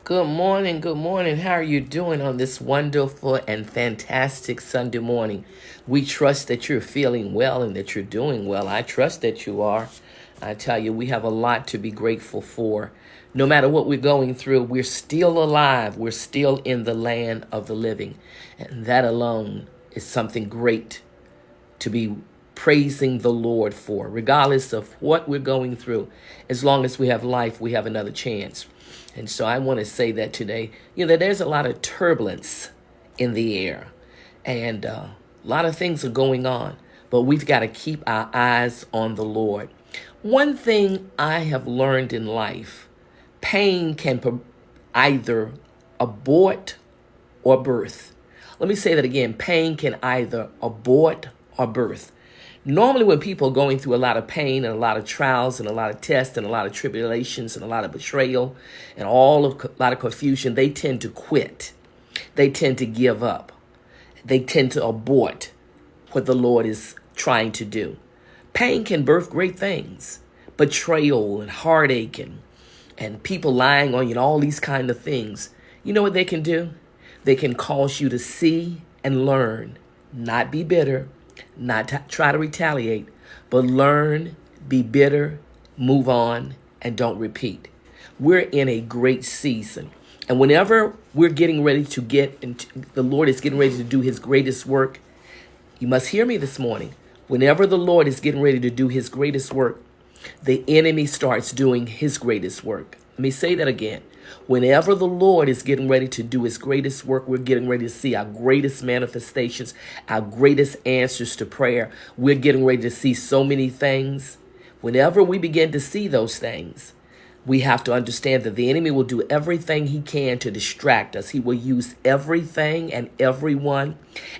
Good morning. Good morning. How are you doing on this wonderful and fantastic Sunday morning? We trust that you're feeling well and that you're doing well. I trust that you are. I tell you, we have a lot to be grateful for. No matter what we're going through, we're still alive. We're still in the land of the living. And that alone is something great to be praising the Lord for, regardless of what we're going through. As long as we have life, we have another chance. And so I want to say that today, that there's a lot of turbulence in the air and a lot of things are going on, but we've got to keep our eyes on the Lord. One thing I have learned in life, pain can either abort or birth. Let me say that again. Pain can either abort or birth. Normally, when people are going through a lot of pain and a lot of trials and a lot of tests and a lot of tribulations and a lot of betrayal and a lot of confusion, they tend to quit. They tend to give up. They tend to abort what the Lord is trying to do. Pain can birth great things. Betrayal and heartache and people lying on you and all these kind of things. You know what they can do? They can cause you to see and learn, not be bitter, not try to retaliate, but learn, be bitter, move on, and don't repeat. We're in a great season. And whenever we're getting ready to get into, the Lord is getting ready to do his greatest work, you must hear me this morning. Whenever the Lord is getting ready to do his greatest work, the enemy starts doing his greatest work. Let me say that again. Whenever the Lord is getting ready to do his greatest work, we're getting ready to see our greatest manifestations, our greatest answers to prayer. We're getting ready to see so many things. Whenever we begin to see those things, we have to understand that the enemy will do everything he can to distract us. He will use everything and everyone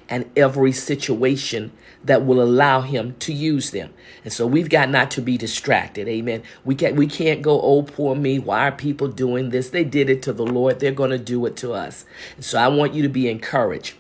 and every situation that will allow him to use them. And so we've got not to be distracted. Amen. We can't go, oh, poor me. Why are people doing this? They did it to the Lord. They're going to do it to us. And so I want you to be encouraged.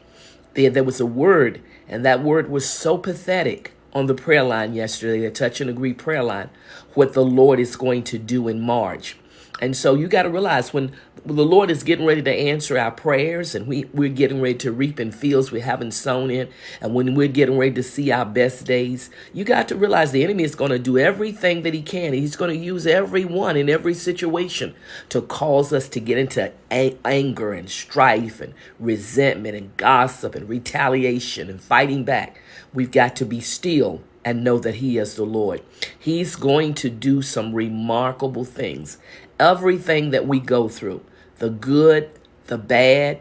There was a word, and that word was so pathetic on the prayer line yesterday, the Touch and Agree prayer line, what the Lord is going to do in March. And so you got to realize when the Lord is getting ready to answer our prayers and we're getting ready to reap in fields we haven't sown in, and when we're getting ready to see our best days, you got to realize the enemy is going to do everything that he can. He's going to use everyone in every situation to cause us to get into anger and strife and resentment and gossip and retaliation and fighting back. We've got to be still and know that he is the Lord. He's going to do some remarkable things. Everything that we go through, the good, the bad,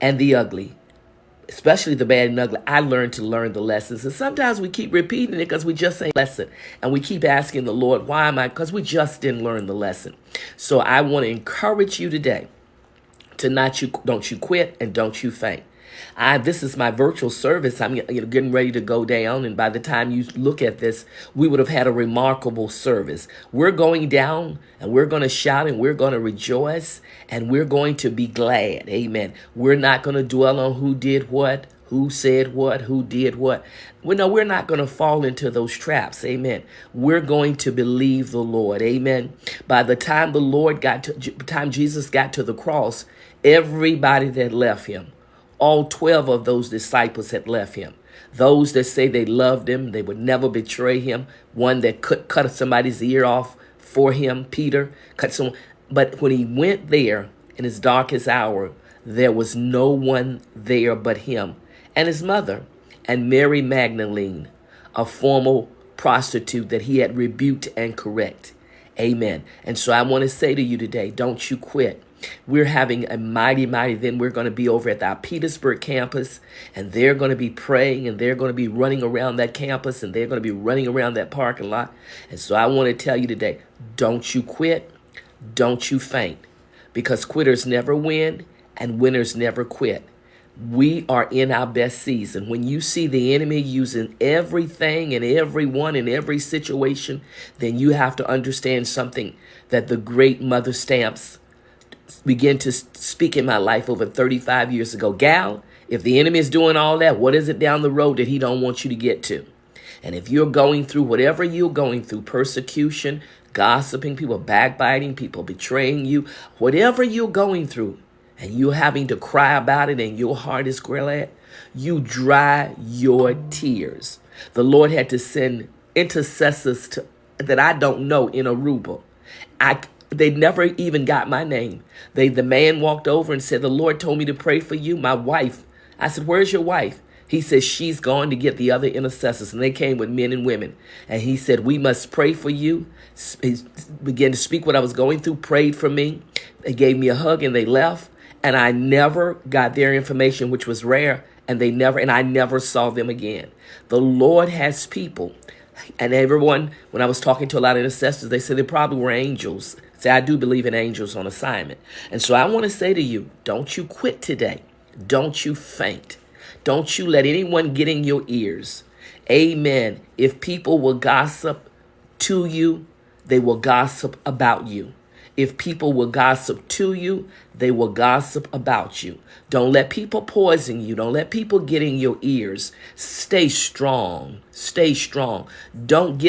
and the ugly, especially the bad and ugly, I learned to learn the lessons. And sometimes we keep repeating it because we just ain't lesson. And we keep asking the Lord, why am I? Because we just didn't learn the lesson. So I want to encourage you today to don't you quit and don't you faint. This is my virtual service. I'm getting ready to go down. And by the time you look at this, we would have had a remarkable service. We're going down and we're going to shout and we're going to rejoice and we're going to be glad. Amen. We're not going to dwell on who did what, who said what, who did what. We're not going to fall into those traps. Amen. We're going to believe the Lord. Amen. By the time Jesus got to the cross, everybody that left him, all 12 of those disciples had left him. Those that say they loved him, they would never betray him. One that cut somebody's ear off for him, Peter, But when he went there in his darkest hour, there was no one there but him and his mother and Mary Magdalene, a former prostitute that he had rebuked and correct. Amen. And so I want to say to you today, don't you quit. We're having a mighty, then we're going to be over at our Petersburg campus, and they're going to be praying, and they're going to be running around that campus, and they're going to be running around that parking lot. And so I want to tell you today, don't you quit, don't you faint, because quitters never win, and winners never quit. We are in our best season. When you see the enemy using everything and everyone in every situation, then you have to understand something that the great Mother Stamps began to speak in my life over 35 years ago. Gal, if the enemy is doing all that, what is it down the road that he don't want you to get to? And if you're going through whatever you're going through, persecution, gossiping, people backbiting, people betraying you, whatever you're going through, and you're having to cry about it and your heart is glad, you dry your tears. The Lord had to send intercessors that I don't know in Aruba. They never even got my name. The man walked over and said, "The Lord told me to pray for you." My wife. I said, "Where's your wife?" He said, "She's gone to get the other intercessors." And they came with men and women. And he said, "We must pray for you." He began to speak what I was going through, prayed for me. They gave me a hug and they left. And I never got their information, which was rare. And I never saw them again. The Lord has people. And everyone, when I was talking to a lot of intercessors, they said they probably were angels. Say, I do believe in angels on assignment. And so I want to say to you, don't you quit today. Don't you faint. Don't you let anyone get in your ears. Amen. If people will gossip to you, they will gossip about you. If people will gossip to you, they will gossip about you. Don't let people poison you. Don't let people get in your ears. Stay strong. Stay strong. Don't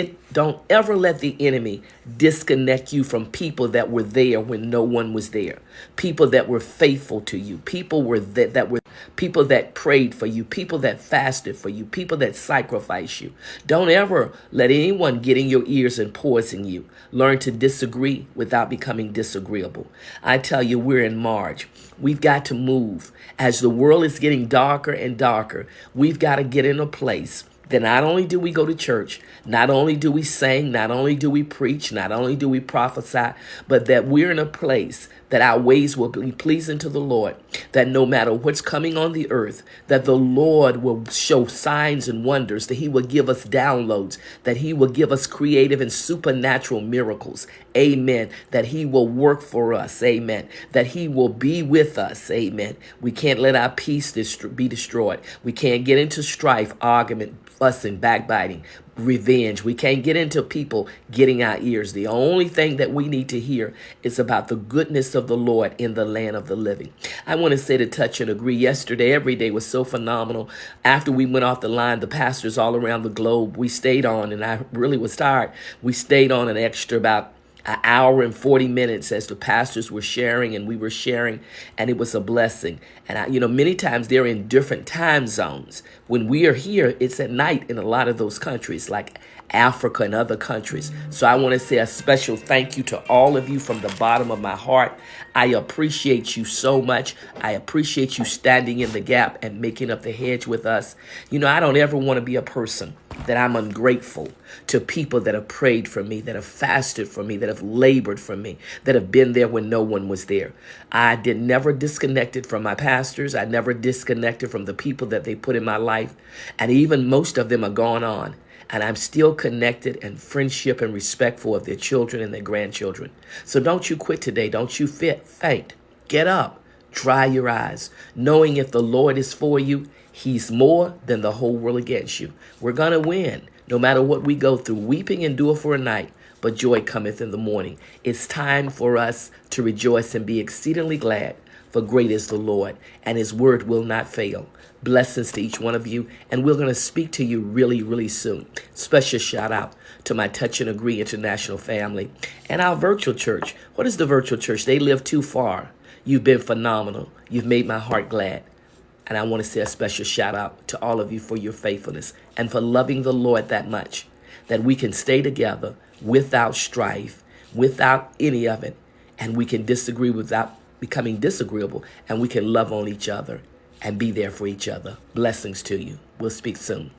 ever let the enemy disconnect you from people that were there when no one was there. People that were faithful to you. People that prayed for you. People that fasted for you. People that sacrificed you. Don't ever let anyone get in your ears and poison you. Learn to disagree without becoming disagreeable. I tell you, we're in March. We've got to move. As the world is getting darker and darker, we've got to get in a place that not only do we go to church, not only do we sing, not only do we preach, not only do we prophesy, but that we're in a place that our ways will be pleasing to the Lord, that no matter what's coming on the earth, that the Lord will show signs and wonders, that he will give us downloads, that he will give us creative and supernatural miracles. Amen. That he will work for us. Amen. That he will be with us. Amen. We can't let our peace be destroyed. We can't get into strife, argument, fussing, backbiting, revenge. We can't get into people getting our ears. The only thing that we need to hear is about the goodness of the Lord in the land of the living. I want to say to touch and agree. Yesterday, every day was so phenomenal. After we went off the line, the pastors all around the globe, we stayed on, and I really was tired. We stayed on an extra about an hour and 40 minutes as the pastors were sharing and we were sharing, and it was a blessing. And many times they're in different time zones. When we are here, it's at night in a lot of those countries like Africa and other countries. So I want to say a special thank you to all of you from the bottom of my heart. I appreciate you so much. I appreciate you standing in the gap and making up the hedge with us. I don't ever want to be a person that I'm ungrateful to people that have prayed for me, that have fasted for me, that have labored for me, that have been there when no one was there. I never disconnected from my pastors. I never disconnected from the people that they put in my life. And even most of them are gone on. And I'm still connected and friendship and respectful of their children and their grandchildren. So don't you quit today. Don't you faint. Get up. Dry your eyes. Knowing if the Lord is for you, he's more than the whole world against you. We're going to win no matter what we go through. Weeping endure for a night, but joy cometh in the morning. It's time for us to rejoice and be exceedingly glad, for great is the Lord, and his word will not fail. Blessings to each one of you, and we're going to speak to you really, really soon. Special shout out to my Touch and Agree International family and our virtual church. What is the virtual church? They live too far. You've been phenomenal. You've made my heart glad. And I want to say a special shout out to all of you for your faithfulness and for loving the Lord that much, that we can stay together without strife, without any of it, and we can disagree without becoming disagreeable, and we can love on each other and be there for each other. Blessings to you. We'll speak soon.